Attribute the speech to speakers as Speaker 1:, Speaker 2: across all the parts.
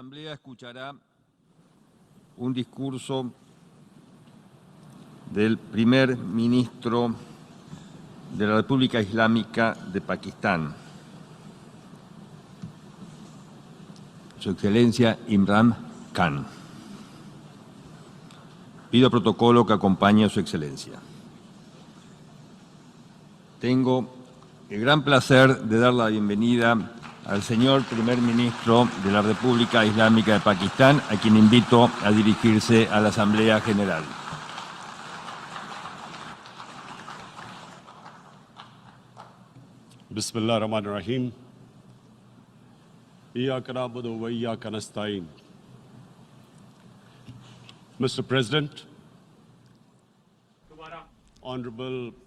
Speaker 1: Asamblea escuchará un discurso del primer ministro de la República Islámica de Pakistán, Su Excelencia Imran Khan. Pido protocolo que acompañe a Su Excelencia. Tengo el gran placer de dar la bienvenida al señor primer ministro de la República Islámica de Pakistán, a quien invito a dirigirse a la Asamblea General.
Speaker 2: Bismillah ar-Rahman ar-Rahim. Iyyaka na'budu wa iyyaka nasta'in. Mr. President, Honorable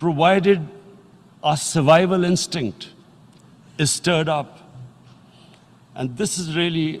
Speaker 2: provided our survival instinct is stirred up, and this is really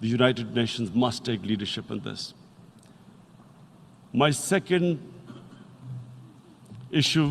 Speaker 2: The United Nations must take leadership in this. My second issue,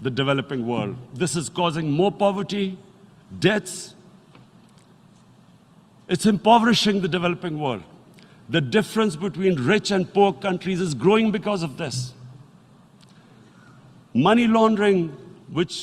Speaker 2: The developing world. This is causing more poverty, deaths. It's impoverishing the developing world. The difference between rich and poor countries is growing because of this. Money laundering, which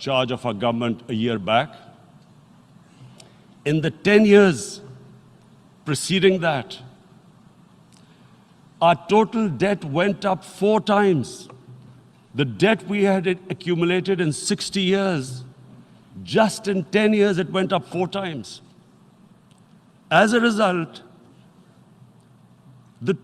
Speaker 2: charge of our government a year back. In the 10 years preceding that, our total debt went up 4 times. The debt we had accumulated in 60 years, just in 10 years it went up 4 times. As a result, the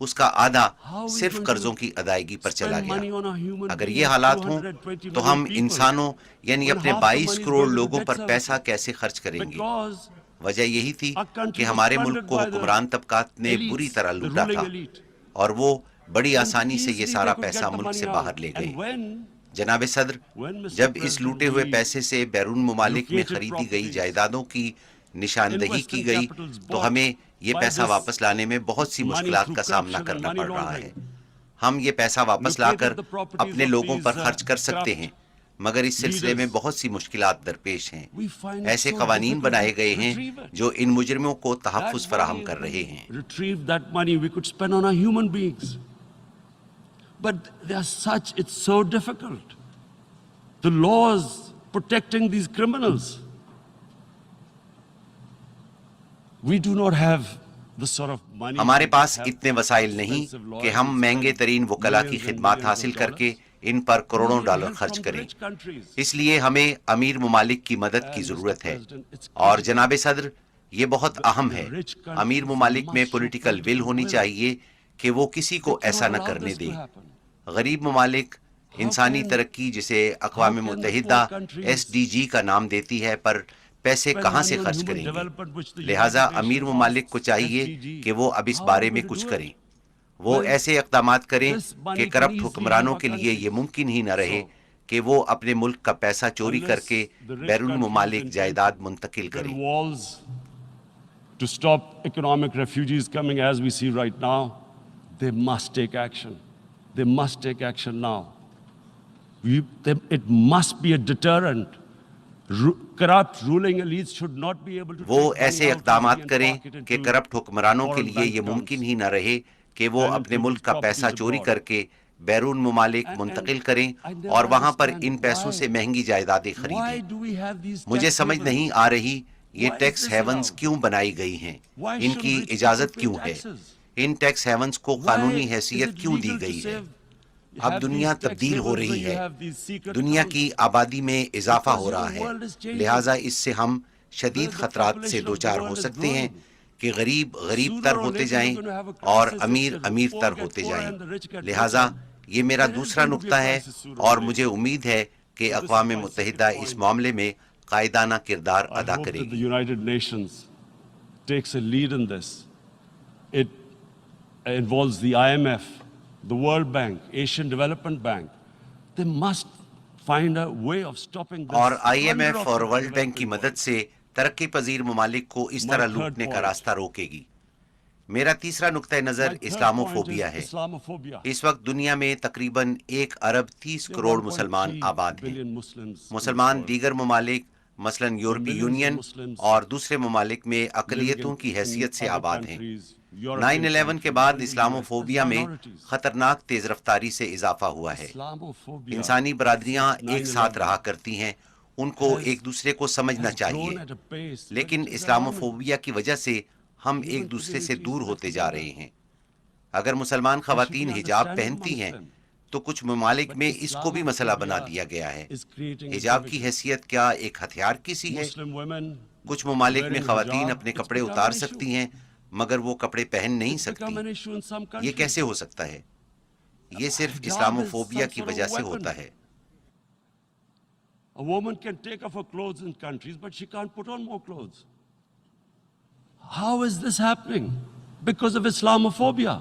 Speaker 3: اس کا آدھا صرف قرضوں کی ادائیگی پر چلا گیا۔ اگر یہ حالات ہوں تو ہم انسانوں یعنی اپنے 22 کروڑ لوگوں پر پیسہ کیسے خرچ کریں گے؟ وجہ یہی تھی کہ ہمارے ملک کو حکمران طبقات نے بری طرح لوٹا تھا اور وہ بڑی آسانی سے یہ سارا پیسہ ملک سے باہر لے گئے۔ جناب صدر، جب اس لوٹے ہوئے پیسے سے بیرون ممالک میں خریدی گئی جائیدادوں کی نشاندہی کی گئی تو ہمیں یہ پیسہ واپس لانے میں بہت سی مشکلات کا سامنا کرنا پڑ رہا ہے۔ ہم یہ پیسہ واپس لا کر اپنے لوگوں پر خرچ کر سکتے ہیں، مگر اس سلسلے میں بہت سی مشکلات درپیش ہیں۔ ایسے قوانین بنائے گئے ہیں جو ان مجرموں کو تحفظ فراہم کر رہے ہیں۔
Speaker 2: Retrieve that money we could spend on our human beings. But they are such, it's so difficult. The laws protecting these criminals. We do not have the sort of money.
Speaker 3: ہمارے پاس اتنے وسائل نہیں کہ ہم مہنگے ترین وکلا کی خدمات حاصل کر کے ان پر کروڑوں ڈالر خرچ کریں۔ اس لیے ہمیں امیر ممالک کی مدد کی ضرورت ہے۔ اور جناب صدر، یہ بہت اہم ہے، امیر ممالک میں پولیٹیکل ول ہونی چاہیے کہ وہ کسی کو ایسا نہ کرنے دیں۔ غریب ممالک انسانی ترقی جسے اقوام متحدہ SDG کا نام دیتی ہے پر پیسے کہاں سے خرچ کریں گے؟ لہٰذا امیر ممالک کو چاہیے کہ وہ اب اس بارے میں کچھ کریں۔ وہ ایسے اقدامات کریں کہ کرپٹ حکمرانوں کے لیے یہ ممکن ہی نہ رہے کہ وہ اپنے ملک کا پیسہ چوری کر کے بیرون ممالک جائیداد منتقل کریں۔
Speaker 2: To stop economic refugees coming as we see right now, they must take action. They must take action now. It must be a deterrent. Corrupt ruling elites should not be able to.
Speaker 3: وہ ایسے اقدامات کریں کہ corrupt حکمرانوں کے لیے یہ ممکن ہی نہ رہے کہ وہ اپنے ملک کا پیسہ چوری کر کے بیرون ممالک منتقل کریں اور وہاں پر ان پیسوں سے مہنگی جائیدادیں خریدیں۔ مجھے سمجھ نہیں آ رہی یہ ٹیکس ہیونز کیوں بنائی گئی ہیں، ان کی اجازت کیوں ہے، ان ٹیکس ہیونز کو قانونی حیثیت کیوں دی گئی ہے؟ اب دنیا تبدیل ہو رہی ہے، دنیا کی آبادی میں اضافہ ہو رہا ہے، لہٰذا اس سے ہم شدید خطرات سے دوچار ہو سکتے ہیں کہ غریب غریب تر ہوتے جائیں اور امیر امیر تر ہوتے جائیں۔ لہٰذا یہ میرا دوسرا نقطہ ہے اور مجھے امید ہے کہ اقوام متحدہ اس معاملے میں قائدانہ کردار ادا کرے گی۔
Speaker 2: United Nations takes a lead in this. It involves the IMF, the World Bank, Asian Development Bank. They must find a way of stopping this.
Speaker 3: اور IMF اور ورلڈ بینک کی مدد سے ترقی پذیر ممالک کو اس طرح لوٹنے کا راستہ روکے گی۔ میرا تیسرا نقطہ نظر اسلاموفوبیا ہے۔ اس وقت دنیا میں تقریباً 1.30 ارب مسلمان آباد ہیں۔ مسلمان دیگر ممالک مثلاً یورپی یونین اور دوسرے ممالک میں اقلیتوں کی حیثیت سے آباد ہیں۔ 9/11 کے بعد اسلاموفوبیا میں خطرناک تیز رفتاری سے اضافہ ہوا ہے۔ انسانی برادریاں ایک ساتھ رہا کرتی ہیں، ان کو ایک دوسرے کو سمجھنا چاہیے، لیکن اسلاموفوبیا کی وجہ سے ہم ایک دوسرے سے دور ہوتے جا رہے ہیں۔ اگر مسلمان خواتین حجاب پہنتی ہیں تو کچھ ممالک میں اس کو بھی مسئلہ بنا دیا گیا ہے۔ حجاب کی حیثیت کیا ایک ہتھیار کی سی ہے؟ کچھ ممالک میں خواتین اپنے کپڑے اتار سکتی ہیں مگر وہ کپڑے پہن نہیں سکتی۔ یہ کیسے ہو سکتا ہے؟ یہ صرف اسلاموفوبیا کی وجہ سے ہوتا ہے۔
Speaker 2: A woman can take off her clothes in countries, but she can't put on more clothes. How is this happening? Because of Islamophobia.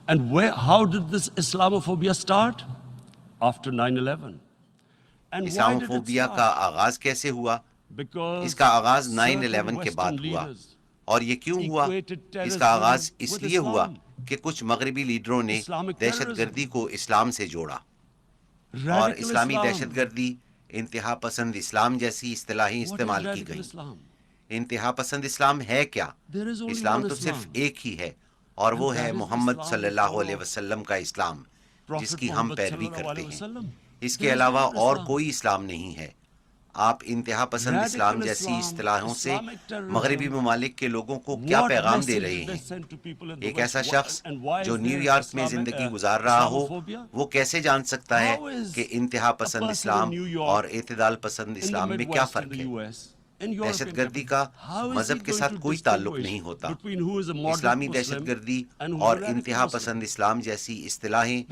Speaker 2: And how did this Islamophobia start? After 9/11.
Speaker 3: Islamophobia کا آغاز کیسے ہوا؟ اس کا آغاز 9/11 کے بعد ہوا۔ اور یہ کیوں ہوا؟ اس کا آغاز اس لیے ہوا کہ کچھ مغربی لیڈروں نے دہشت گردی کو اسلام سے جوڑا، اور اسلامی دہشت گردی، انتہا پسند اسلام جیسی اصطلاحیں استعمال کی گئیں۔ انتہا پسند اسلام ہے کیا؟ اسلام تو صرف ایک ہی ہے، اور وہ ہے محمد صلی اللہ علیہ وسلم کا اسلام، جس کی ہم پیروی کرتے ہیں۔ اس کے علاوہ اور کوئی اسلام نہیں ہے۔ آپ انتہا پسند اسلام جیسی اصطلاحوں سے مغربی ممالک کے لوگوں کو کیا پیغام دے رہے ہیں؟ ایک ایسا شخص جو نیو یارک میں زندگی گزار رہا ہو، وہ کیسے جان سکتا ہے کہ انتہا پسند اسلام اور اعتدال پسند اسلام میں کیا فرق ہے؟ دہشت گردی کا مذہب کے ساتھ کوئی تعلق نہیں ہوتا. اسلامی دہشت گردی اور انتہا پسند اسلام جیسی اصطلاحیں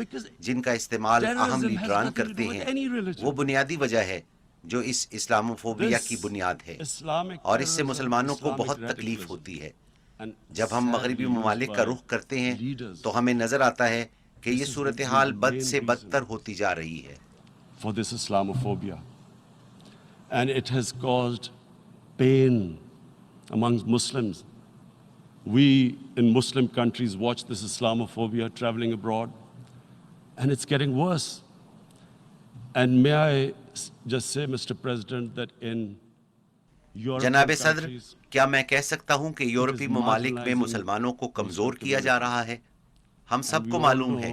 Speaker 3: جن کا استعمال اہم لیڈران کرتے ہیں وہ بنیادی وجہ ہے جو اس اسلاموفوبیا کی بنیاد ہے، اور اس سے مسلمانوں کو بہت تکلیف ہوتی ہے. جب ہم مغربی ممالک کا رخ کرتے ہیں تو ہمیں نظر آتا ہے کہ یہ صورتحال بد سے بدتر ہوتی جا رہی ہے.
Speaker 2: For this Islamophobia, and it has caused pain amongst Muslims. We in Muslim countries watch this Islamophobia traveling abroad, and it's getting worse. And may I just say, Mr. President, that in
Speaker 3: جناب
Speaker 2: European
Speaker 3: صدر،
Speaker 2: countries,
Speaker 3: کیا میں کہہ سکتا ہوں کہ یورپی ممالک میں مسلمانوں کو کمزور کیا جا رہا ہے؟ ہم سب کو معلوم ہے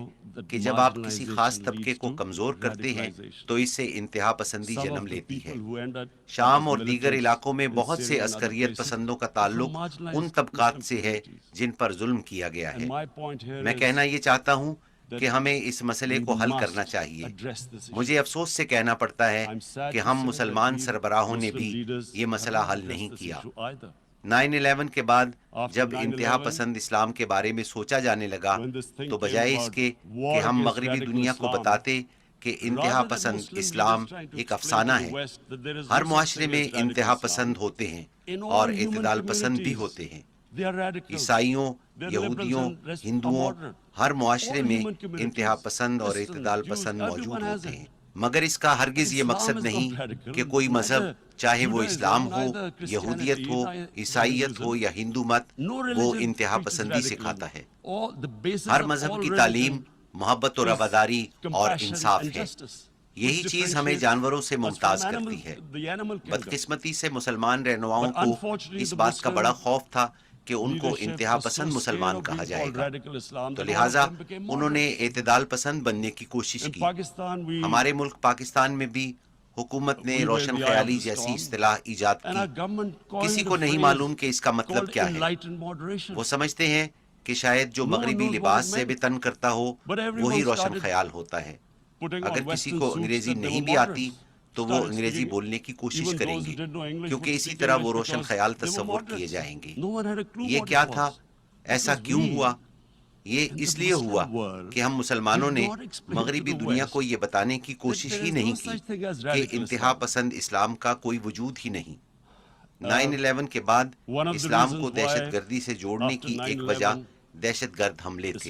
Speaker 3: کہ جب آپ کسی خاص طبقے کو کمزور کرتے ہیں تو اس سے انتہا پسندی جنم لیتی ہے. شام اور دیگر علاقوں میں بہت سے عسکریت پسندوں کا تعلق ان طبقات سے ہے جن پر ظلم کیا گیا ہے. میں کہنا یہ چاہتا ہوں کہ ہمیں اس مسئلے کو حل کرنا چاہیے. مجھے افسوس سے کہنا پڑتا ہے کہ ہم مسلمان سربراہوں نے بھی یہ مسئلہ حل نہیں کیا. 9/11 کے بعد جب انتہا پسند اسلام کے بارے میں سوچا جانے لگا تو بجائے اس کے کہ ہم مغربی دنیا کو بتاتے کہ انتہا پسند اسلام ایک افسانہ ہے، ہر معاشرے میں انتہا پسند ہوتے ہیں اور اعتدال پسند بھی ہوتے ہیں. عیسائیوں، یہودیوں، ہندوؤں، ہر معاشرے میں انتہا پسند اور اعتدال پسند موجود ہوتے ہیں، مگر اس کا ہرگز یہ مقصد نہیں کہ کوئی مذہب، چاہے وہ اسلام ہو، یہودیت ہو، عیسائیت ہو یا ہندو مت، وہ انتہا پسندی سکھاتا ہے. ہر مذہب کی تعلیم محبت و رواداری اور انصاف ہے. یہی چیز ہمیں جانوروں سے ممتاز کرتی ہے. بدقسمتی سے مسلمان رہنماؤں کو اس بات کا بڑا خوف تھا کہ ان کو انتہا پسند مسلمان کہا جائے گا، تو لہٰذا انہوں نے اعتدال پسند بننے کی کوشش کی. ہمارے ملک پاکستان میں بھی حکومت نے روشن خیالی جیسی اصطلاح ایجاد کی. کسی کو نہیں معلوم کہ اس کا مطلب کیا ہے. وہ سمجھتے ہیں کہ شاید جو مغربی لباس سے بھی تن کرتا ہو وہی روشن خیال ہوتا ہے. اگر کسی کو انگریزی نہیں بھی آتی تو وہ انگریزی بولنے کی کوشش کریں گے، کیونکہ اسی طرح وہ روشن خیال تصور کیے جائیں گے. یہ کیا تھا؟ ایسا کیوں ہوا؟ یہ اس لیے ہوا کہ ہم مسلمانوں نے مغربی دنیا کو یہ بتانے کی کوشش ہی نہیں کی کہ انتہا پسند اسلام کا کوئی وجود ہی نہیں. 9/11 کے بعد اسلام کو دہشت گردی سے جوڑنے کی ایک وجہ دہشت گرد حملے تھے،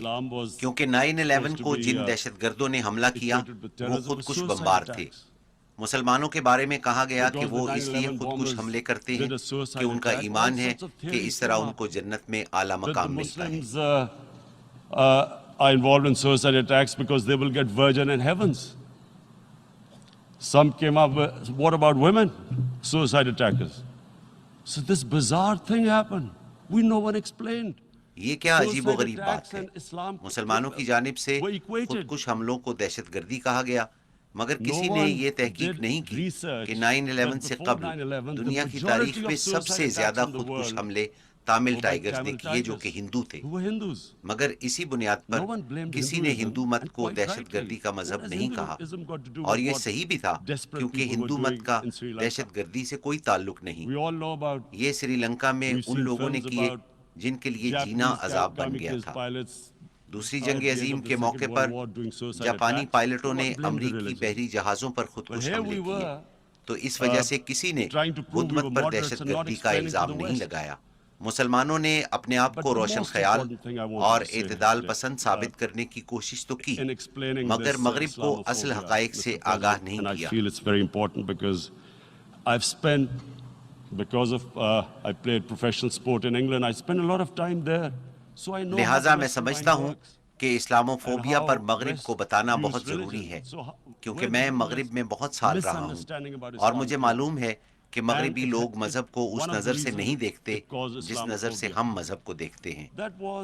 Speaker 3: کیونکہ 9/11 کو جن دہشت گردوں نے حملہ کیا وہ خودکش بمبار تھے. مسلمانوں کے بارے میں کہا گیا کہ وہ اس لیے خودکش حملے کرتے ہیں کہ ان کا ایمان ہے کہ اس طرح ان کو جنت میں اعلیٰ مقام ملتا ہے.
Speaker 2: Are involved in suicide attacks because they will get virgin in heavens. Some came up with, what about women? Suicide attackers. So this bizarre thing happened. No one explained.
Speaker 3: یہ کیا عجیب و غریب بات ہے. مسلمانوں کی جانب سے خودکش حملوں کو دہشت گردی کہا گیا، مگر کسی نے یہ تحقیق نہیں کی کہ 9/11 سے قبل دنیا کی تاریخ میں سب سے زیادہ خودکش حملے تامل ٹائیگرز نے کیے جو کہ ہندو تھے. مگر اسی بنیاد پر کسی نے ہندو مت کو دہشت گردی کا مذہب نہیں کہا، اور یہ صحیح بھی تھا کیونکہ ہندو مت کا دہشت گردی سے کوئی تعلق نہیں. یہ سری لنکا میں ان لوگوں نے کیے جن کے لیے جینا عذاب بن گیا تھا. دوسری جنگ عظیم کے موقع پر جاپانی پائلٹوں نے امریکی بحری جہازوں پر خودکش حملے کیے، تو اس وجہ سے کسی نے بدھ مت پر دہشت گردی کا الزام نہیں لگایا. مسلمانوں نے اپنے آپ کو روشن خیال اور اعتدال پسند ثابت کرنے کی کوشش تو کی، مگر مغرب کو اصل حقائق سے آگاہ نہیں کیا. لہٰذا میں سمجھتا ہوں کہ اسلاموفوبیا پر مغرب کو بتانا بہت ضروری ہے، کیونکہ میں مغرب میں بہت سال رہا ہوں اور مجھے معلوم ہے کہ مغربی لوگ مذہب کو اس نظر سے نہیں دیکھتے جس نظر سے ہم مذہب کو دیکھتے ہیں.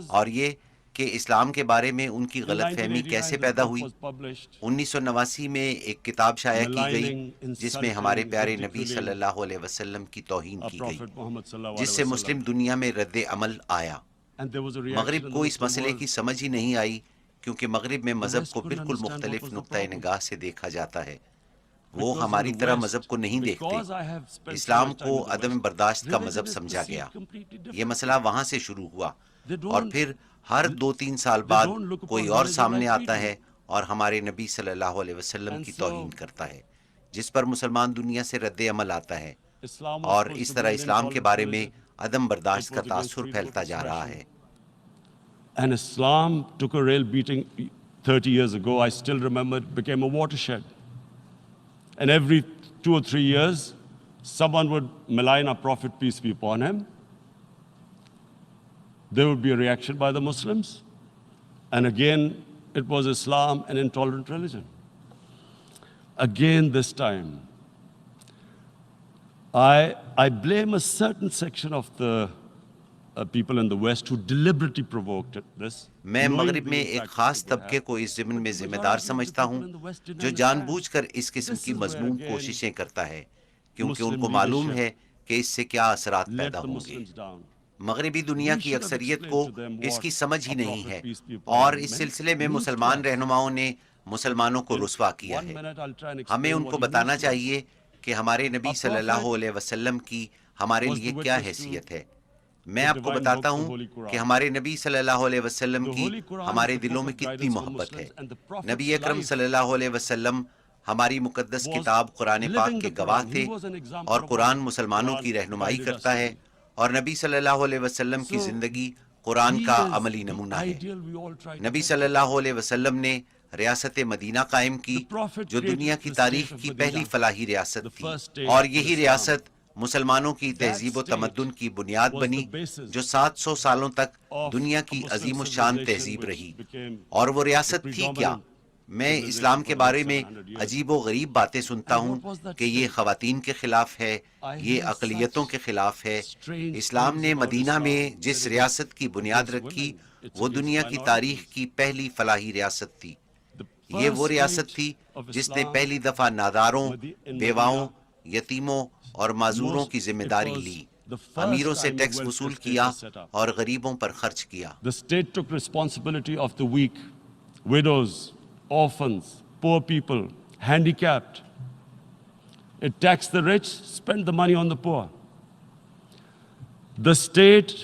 Speaker 3: اور یہ کہ اسلام کے بارے میں ان کی غلط فہمی کیسے پیدا ہوئی. 1989 میں ایک کتاب شائع کی گئی جس میں ہمارے پیارے نبی صلی اللہ علیہ وسلم کی توہین کی گئی، جس سے مسلم دنیا میں رد عمل آیا. مغرب کو اس مسئلے کی سمجھ ہی نہیں آئی، کیونکہ مغرب میں مذہب کو بالکل مختلف نقطۂ نگاہ سے دیکھا جاتا ہے. وہ ہماری طرح مذہب کو نہیں دیکھتے. اسلام کو عدم برداشت کا مذہب سمجھا گیا. یہ مسئلہ وہاں سے شروع ہوا اور پھر ہر 2-3 سال بعد کوئی اور سامنے آتا ہے اور ہمارے نبی صلی اللہ علیہ وسلم کی توہین کرتا ہے، جس پر مسلمان دنیا سے رد عمل آتا ہے، اور اس طرح اسلام کے بارے میں عدم برداشت کا تاثر پھیلتا جا رہا ہے.
Speaker 2: And Islam took a real beating 30 years ago. I still remember it became a watershed. And every 2 or 3 years, someone would malign our Prophet, peace be upon him. There would be a reaction by the Muslims. And again, it was Islam, an intolerant religion. Again, this time, I blame a certain section of the people in the West who deliberately provoked this.
Speaker 3: میں مغرب میں ایک خاص طبقے کو اس ضمن میں ذمہ دار سمجھتا ہوں جو جان بوجھ کر اس قسم کی مذموم کوششیں کرتا ہے، کیونکہ ان کو معلوم ہے کہ اس سے کیا اثرات پیدا ہوں گے. مغربی دنیا کی اکثریت کو اس کی سمجھ ہی نہیں ہے، اور اس سلسلے میں مسلمان رہنماؤں نے مسلمانوں کو رسوا کیا ہے. ہمیں ان کو بتانا چاہیے کہ ہمارے نبی صلی اللہ علیہ وسلم کی ہمارے لیے کیا حیثیت ہے. میں آپ کو بتاتا ہوں کہ ہمارے نبی صلی اللہ علیہ وسلم کی ہمارے دلوں میں کتنی محبت ہے. نبی اکرم صلی اللہ علیہ وسلم ہماری مقدس کتاب قرآن پاک کے گواہ تھے، اور قرآن مسلمانوں کی رہنمائی کرتا ہے، اور نبی صلی اللہ علیہ وسلم کی زندگی قرآن کا عملی نمونہ ہے. نبی صلی اللہ علیہ وسلم نے ریاست مدینہ قائم کی، جو دنیا کی تاریخ کی پہلی فلاحی ریاست تھی، اور یہی ریاست مسلمانوں کی تہذیب و تمدن کی بنیاد بنی، جو 700 سالوں تک دنیا کی عظیم الشان تہذیب رہی. اور وہ ریاست تھی کیا؟ میں اسلام کے بارے میں عجیب و غریب باتیں سنتا ہوں کہ یہ خواتین کے خلاف ہے، یہ اقلیتوں کے خلاف ہے. اسلام نے مدینہ میں جس ریاست کی بنیاد رکھی وہ دنیا کی تاریخ کی پہلی فلاحی ریاست تھی. یہ وہ ریاست تھی جس نے پہلی دفعہ ناداروں، بیواؤں، یتیموں اور معذوروں کی ذمہ داری لی، امیروں سے ٹیکس وصول کیا اور غریبوں پر خرچ کیا.
Speaker 2: The state took responsibility of the weak, widows, orphans, poor people, handicapped. It taxed the rich, spent the money on the poor. The state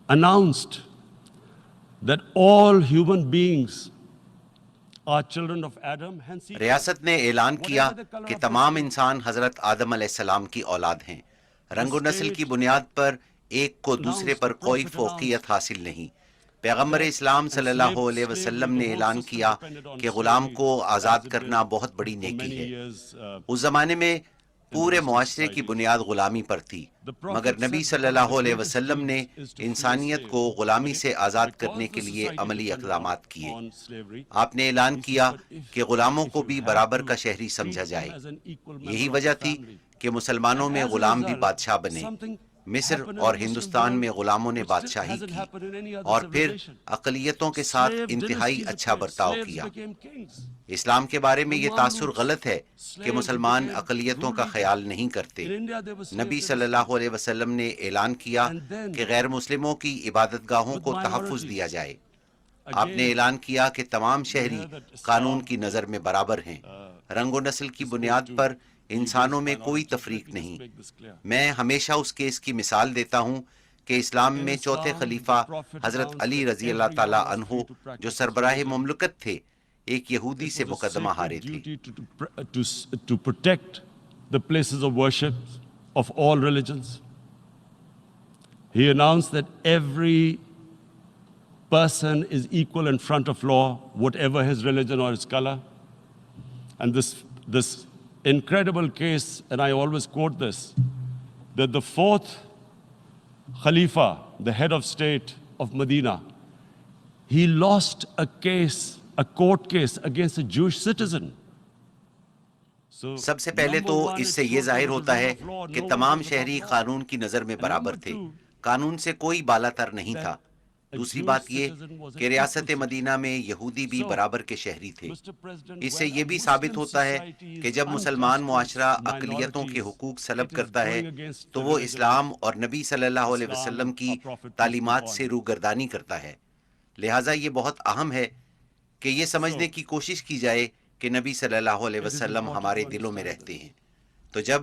Speaker 2: announced that all human beings are children of Adam. Hence,
Speaker 3: ریاست نے اعلان کیا کہ تمام انسان حضرت آدم علیہ السلام کی اولاد ہیں. رنگ و نسل کی بنیاد پر ایک کو دوسرے پر کوئی فوقیت حاصل نہیں. پیغمبر اسلام صلی اللہ علیہ وسلم نے اعلان کیا کہ غلام کو آزاد کرنا بہت بڑی نیکی ہے. اس زمانے میں پورے معاشرے کی بنیاد غلامی پر تھی، مگر نبی صلی اللہ علیہ وسلم نے انسانیت کو غلامی سے آزاد کرنے کے لیے عملی اقدامات کیے. آپ نے اعلان کیا کہ غلاموں کو بھی برابر کا شہری سمجھا جائے. یہی وجہ تھی کہ مسلمانوں میں غلام بھی بادشاہ بنے. مصر اور ہندوستان میں غلاموں نے بادشاہی کی اور پھر اقلیتوں کے ساتھ انتہائی اچھا برتاؤ کیا. اسلام کے بارے میں یہ تاثر غلط ہے کہ مسلمان اقلیتوں کا خیال نہیں کرتے. نبی صلی اللہ علیہ وسلم نے اعلان کیا کہ غیر مسلموں کی عبادت گاہوں کو تحفظ دیا جائے. آپ نے اعلان کیا کہ تمام شہری قانون کی نظر میں برابر ہیں. رنگ و نسل کی بنیاد پر انسانوں میں کوئی تفریق نہیں. میں ہمیشہ اس کیس کی مثال دیتا ہوں کہ اسلام میں چوتھے خلیفہ حضرت علی رضی اللہ تعالیٰ عنہ جو سربراہ مملکت تھے، ایک یہودی سے مقدمہ ہارے تھے.
Speaker 2: To protect the places of worship of all religions. He announced that every person is equal in front of law, whatever his religion or his color. And this incredible case, and I always quote this, that the fourth Khalifa, the head of state of Medina, he lost a court case against a Jewish citizen.
Speaker 3: سب سے پہلے تو اس سے یہ ظاہر ہوتا ہے کہ تمام شہری قانون کی نظر میں برابر تھے، قانون سے کوئی بالا تر نہیں تھا. دوسری بات یہ کہ ریاست مدینہ میں یہودی بھی برابر کے شہری تھے. اس سے یہ بھی ثابت ہوتا ہے کہ جب مسلمان معاشرہ اقلیتوں کے حقوق سلب کرتا ہے تو وہ اسلام اور نبی صلی اللہ علیہ وسلم کی تعلیمات سے روگردانی کرتا ہے. لہٰذا یہ بہت اہم ہے کہ یہ سمجھنے کی کوشش کی جائے کہ نبی صلی اللہ علیہ وسلم ہمارے دلوں میں رہتے ہیں. تو جب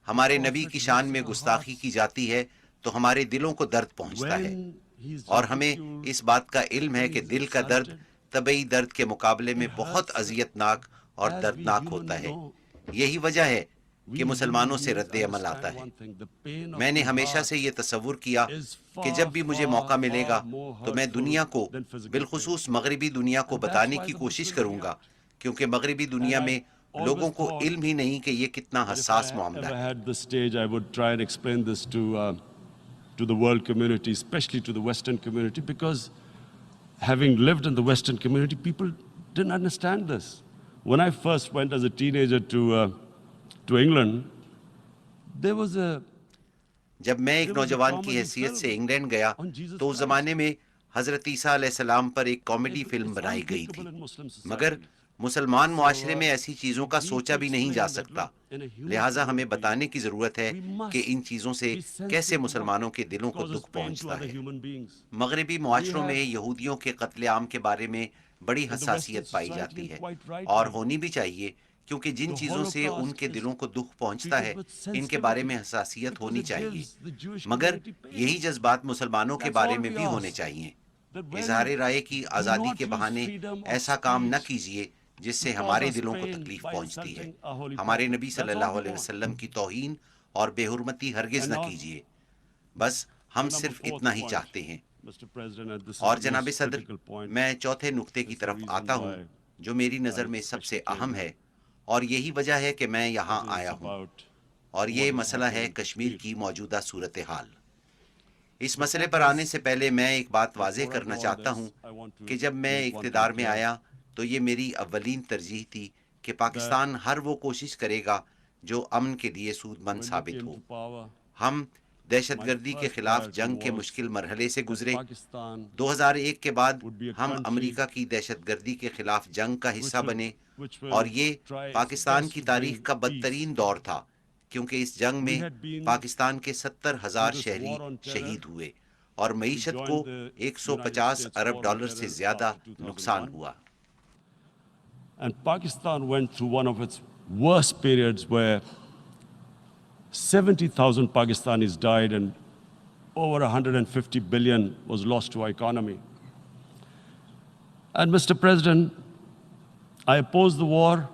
Speaker 3: ہمارے نبی کی شان میں گستاخی کی جاتی ہے تو ہمارے دلوں کو درد پہنچتا ہے، اور ہمیں اس بات کا علم ہے کہ دل کا درد طبعی درد کے مقابلے میں بہت اذیت ناک اور دردناک ہوتا ہے. یہی وجہ ہے کہ مسلمانوں سے رد عمل آتا ہے. میں نے ہمیشہ سے یہ تصور کیا کہ جب بھی مجھے موقع ملے گا تو میں دنیا کو، بالخصوص مغربی دنیا کو بتانے کی کوشش کروں گا، کیونکہ مغربی دنیا میں لوگوں کو علم ہی نہیں کہ یہ کتنا حساس معاملہ ہے.
Speaker 2: had the stage, I would try and explain this to the world community, especially to the Western community, because having lived in the Western community, people didn't understand this. When I first went as a teenager to England, there was a
Speaker 3: جب میں ایک نوجوان کی حیثیت سے England گیا تو اس زمانے میں حضرت عیسیٰ علیہ السلام پر ایک کامیڈی فلم بنائی گئی تھی، مگر مسلمان معاشرے میں ایسی چیزوں کا سوچا بھی نہیں جا سکتا. لہٰذا ہمیں بتانے کی ضرورت ہے کہ ان چیزوں سے کیسے مسلمانوں کے دلوں کو دکھ پہنچتا ہے. مغربی معاشروں میں یہودیوں کے قتل عام کے بارے میں بڑی حساسیت پائی جاتی ہے، اور ہونی بھی چاہیے، کیونکہ جن چیزوں سے ان کے دلوں کو دکھ پہنچتا ہے ان کے بارے میں حساسیت ہونی چاہیے، مگر یہی جذبات مسلمانوں کے بارے میں بھی ہونے چاہیے. اظہار رائے کی آزادی کے بہانے ایسا کام نہ کیجیے جس سے ہمارے دلوں کو تکلیف پہنچتی ہے. ہمارے نبی صلی اللہ علیہ وسلم کی توہین اور بے حرمتی ہرگز نہ کیجیے. بس ہم صرف اتنا ہی چاہتے ہیں. اور جناب صدر، میں چوتھے نقطے کی طرف آتا ہوں جو میری نظر میں سب سے اہم ہے، اور یہی وجہ ہے کہ میں یہاں آیا ہوں، اور یہ مسئلہ ہے کشمیر کی موجودہ صورتحال. اس مسئلے پر آنے سے پہلے میں ایک بات واضح کرنا چاہتا ہوں کہ جب میں اقتدار میں آیا تو یہ میری اولین ترجیح تھی کہ پاکستان ہر وہ کوشش کرے گا جو امن کے لیے سود مند ثابت ہو. ہم دہشت گردی کے خلاف جنگ کے مشکل مرحلے سے گزرے. 2001 کے بعد ہم امریکہ کی دہشت گردی کے خلاف جنگ کا حصہ بنے، اور یہ پاکستان کی تاریخ کا بدترین دور تھا، کیونکہ اس جنگ میں پاکستان کے 70,000 شہری شہید ہوئے اور معیشت کو 150 ارب ڈالر سے زیادہ نقصان ہوا.
Speaker 2: And Pakistan went through one of its worst periods where 70,000 Pakistanis died and over 150 billion was lost to our economy. And Mr. President, I opposed the war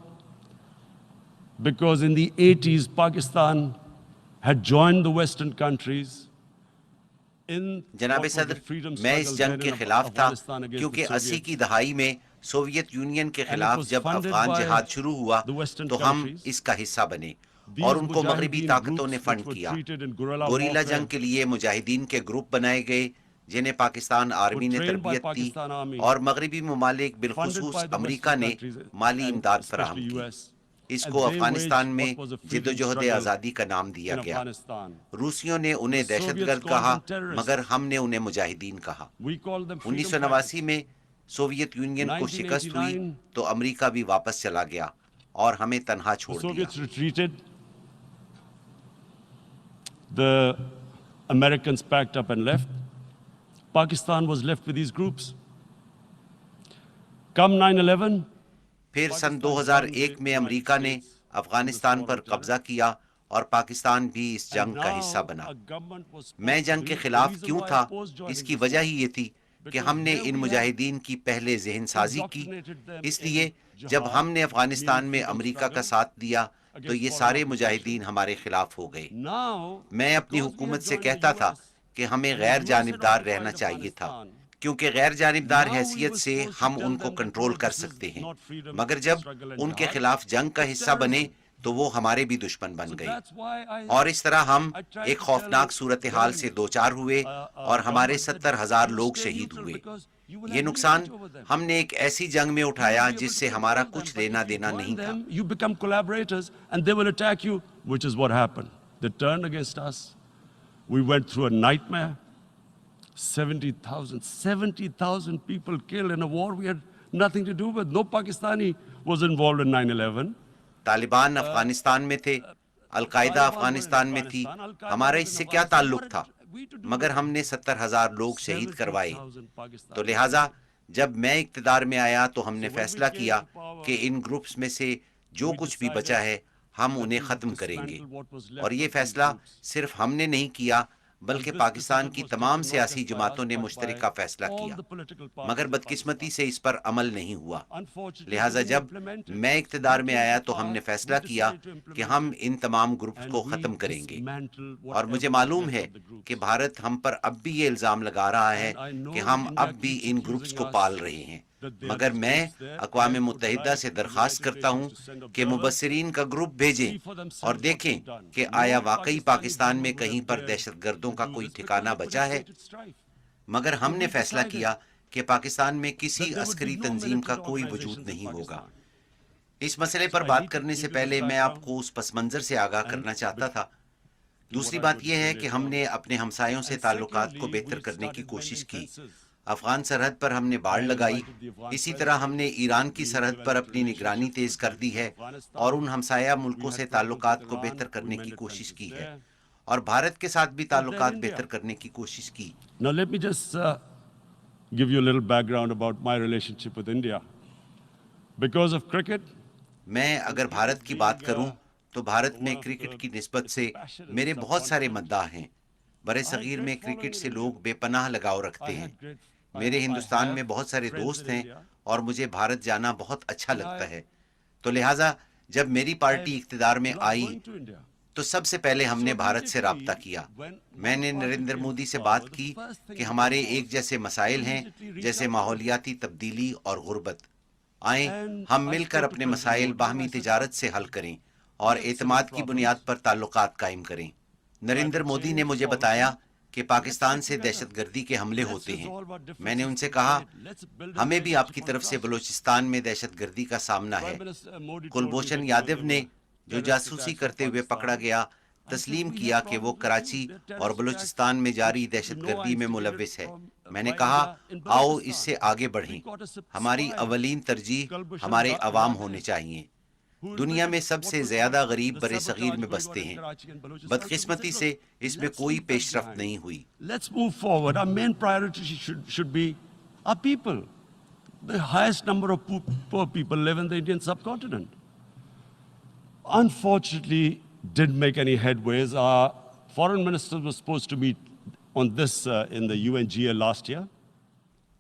Speaker 2: because in the 80s, Pakistan had joined the Western countries in
Speaker 3: جناب صدر، میں اس جنگ کے خلاف تھا کیونکہ 80 کی دہائی میں سوویت یونین کے خلاف جب افغان جہاد شروع ہوا تو ہم اس کا حصہ بنے، اور ان کو مغربی طاقتوں نے فنڈ کیا. گوریلا جنگ کے لیے مجاہدین کے گروپ بنائے گئے جنہیں پاکستان آرمی نے تربیت دی، اور مغربی ممالک بالخصوص امریکہ نے مالی امداد فراہم کی. اس کو افغانستان میں جد و جہد آزادی کا نام دیا گیا. روسیوں نے انہیں دہشت گرد کہا، مگر ہم نے انہیں مجاہدین کہا. 1989 میں سوویت یونین کو شکست ہوئی تو امریکہ بھی واپس چلا گیا اور ہمیں تنہا چھوڑ دیا.
Speaker 2: The Americans packed up and left. Pakistan was left with these groups. Come 9/11,
Speaker 3: پھر سن 2001 میں امریکہ نے افغانستان پر قبضہ کیا اور پاکستان بھی اس جنگ کا حصہ بنا. میں جنگ کے خلاف کیوں تھا؟ اس کی وجہ ہی یہ تھی کہ ہم نے ان مجاہدین کی پہلے ذہن سازی کی. اس لیے جب ہم نے افغانستان میں امریکہ کا ساتھ دیا تو یہ سارے مجاہدین ہمارے خلاف ہو گئے. میں اپنی حکومت سے کہتا تھا کہ ہمیں غیر جانبدار رہنا چاہیے تھا، کیونکہ غیر جانبدار حیثیت سے ہم ان کو کنٹرول کر سکتے ہیں، مگر جب ان کے خلاف جنگ کا حصہ بنے تو وہ ہمارے بھی دشمن بن گئے. اور اس طرح ہم ایک خوفناک صورتحال سے دوچار ہوئے اور ہمارے 70,000 لوگ شہید ہوئے. یہ نقصان ہم نے ایک ایسی جنگ میں اٹھایا جس سے ہمارا کچھ لینا دینا نہیں تھا.
Speaker 2: You become collaborators and they will attack you, which is what happened. They turned against us. We went through a nightmare. 70,000 people killed in a war we had nothing to do with. No Pakistani was involved in 9/11.
Speaker 3: Taliban Afghanistan میں تھے، القاعدہ افغانستان میں تھی، ہمارا اس سے کیا تعلق تھا؟ مگر ہم نے 70,000 لوگ شہید کروائے. تو لہٰذا جب میں اقتدار میں آیا تو ہم نے فیصلہ کیا کہ ان گروپس میں سے جو کچھ بھی بچا ہے ہم انہیں ختم کریں گے، اور یہ فیصلہ صرف ہم نے نہیں کیا بلکہ پاکستان کی تمام سیاسی جماعتوں نے مشترکہ فیصلہ کیا، مگر بدقسمتی سے اس پر عمل نہیں ہوا۔ لہٰذا جب میں اقتدار میں آیا تو ہم نے فیصلہ کیا کہ ہم ان تمام گروپس کو ختم کریں گے، اور مجھے معلوم ہے کہ بھارت ہم پر اب بھی یہ الزام لگا رہا ہے کہ ہم اب بھی ان گروپس کو پال رہے ہیں، مگر میں اقوام متحدہ سے درخواست کرتا ہوں کہ مبصرین کا گروپ بھیجیں اور دیکھیں کہ آیا واقعی پاکستان میں کہیں پر دہشت گردوں کا کوئی ٹھکانہ بچا ہے۔ مگر ہم نے فیصلہ کیا کہ پاکستان میں کسی عسکری تنظیم کا کوئی وجود نہیں ہوگا۔ اس مسئلے پر بات کرنے سے پہلے میں آپ کو اس پس منظر سے آگاہ کرنا چاہتا تھا۔ دوسری بات یہ ہے کہ ہم نے اپنے ہمسایوں سے تعلقات کو بہتر کرنے کی کوشش کی۔ افغان سرحد پر ہم نے باڑ لگائی، اسی طرح ہم نے ایران کی سرحد پر اپنی نگرانی تیز کر دی ہے اور ان ہمسایہ ملکوں سے تعلقات کو بہتر کرنے کی کوشش کی ہے، اور بھارت کے ساتھ بھی تعلقات بہتر کرنے کی کوشش کی۔
Speaker 2: Now let me just give you a little background about my relationship with India. Because of cricket,
Speaker 3: میں اگر بھارت کی بات کروں تو بھارت میں کرکٹ کی نسبت سے میرے بہت سارے مداح ہیں۔ برِ صغیر میں کرکٹ سے لوگ بے پناہ لگاؤ رکھتے ہیں۔ میرے ہندوستان میں بہت سارے دوست ہیں اور مجھے بھارت جانا بہت اچھا لگتا ہے، تو لہٰذا جب میری پارٹی اقتدار میں آئی تو سب سے پہلے ہم نے بھارت سے رابطہ کیا۔ میں نے نریندر مودی سے بات کی کہ ہمارے ایک جیسے مسائل ہیں جیسے ماحولیاتی تبدیلی اور غربت، آئیں ہم مل کر اپنے مسائل باہمی تجارت سے حل کریں اور اعتماد کی بنیاد پر تعلقات قائم کریں۔ نریندر مودی نے مجھے بتایا کہ پاکستان سے دہشت گردی کے حملے ہوتے ہیں۔ میں نے ان سے کہا ہمیں بھی آپ کی طرف سے بلوچستان میں دہشت گردی کا سامنا ہے۔ کلبھوشن یادو نے جو جاسوسی کرتے ہوئے پکڑا گیا تسلیم کیا کہ وہ کراچی اور بلوچستان میں جاری دہشت گردی میں ملوث ہے۔ میں نے کہا آؤ اس سے آگے بڑھیں، ہماری اولین ترجیح ہمارے عوام ہونے چاہیے۔ دنیا میں سب سے زیادہ غریب برِ صغیر میں بستے ہیں، بدقسمتی سے اس میں کوئی پیش رفت نہیں ہوئی۔
Speaker 2: let's move forward. Our main priority should be our people. The highest number of poor people live in the Indian subcontinent. Unfortunately, didn't make any headways. Our foreign ministers were supposed to meet on this in the UNGA last year.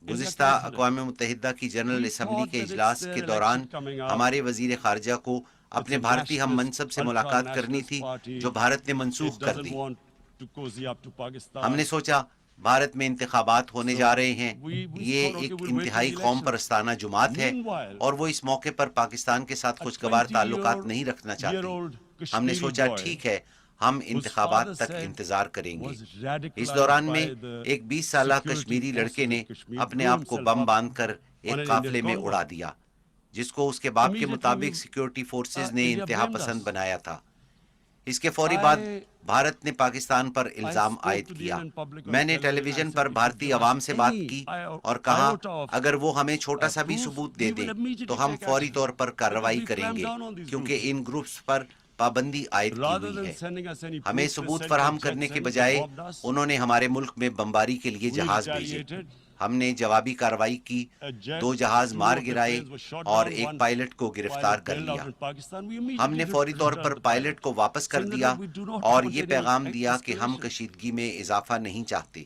Speaker 3: گزشتہ اقوام متحدہ کی general assembly کے اجلاس کے دوران ہمارے وزیر خارجہ کو اپنے بھارتی ہم منصب سے ملاقات کرنی تھی جو بھارت نے منسوخ کر دی۔ ہم نے سوچا بھارت میں انتخابات ہونے جا رہے ہیں، یہ ایک انتہائی قوم پرستانہ جماعت ہے اور وہ اس موقع پر پاکستان کے ساتھ خوشگوار تعلقات نہیں رکھنا چاہتے۔ ہم نے سوچا ٹھیک ہے ہم انتخابات تک انتظار کریں گے۔ اس دوران میں ایک 20 سالہ کشمیری لڑکے نے اپنے آپ کو بم باندھ کر ایک قافلے میں اڑا دیا، جس کو اس کے باپ کے مطابق سیکیورٹی فورسز نے انتہا پسند بنایا تھا۔ اس کے فوری بعد بھارت نے پاکستان پر الزام عائد کیا۔ میں نے ٹیلی ویژن پر بھارتی عوام سے بات کی اور کہا اگر وہ ہمیں چھوٹا سا بھی ثبوت دے دیں تو ہم فوری طور پر کارروائی کریں گے، کیونکہ ان گروپس پر پابندی عائد کی ہوئی ہے۔ ہمیں ثبوت فراہم کرنے کے بجائے انہوں نے ہمارے ملک میں بمباری کے لیے جہاز بھیجے۔ ہم نے جوابی کارروائی کی، 2 جہاز مار گرائے اور ایک پائلٹ کو گرفتار کر لیا۔ ہم نے فوری طور پر پائلٹ کو واپس کر دیا اور یہ پیغام دیا کہ ہم کشیدگی میں اضافہ نہیں چاہتے۔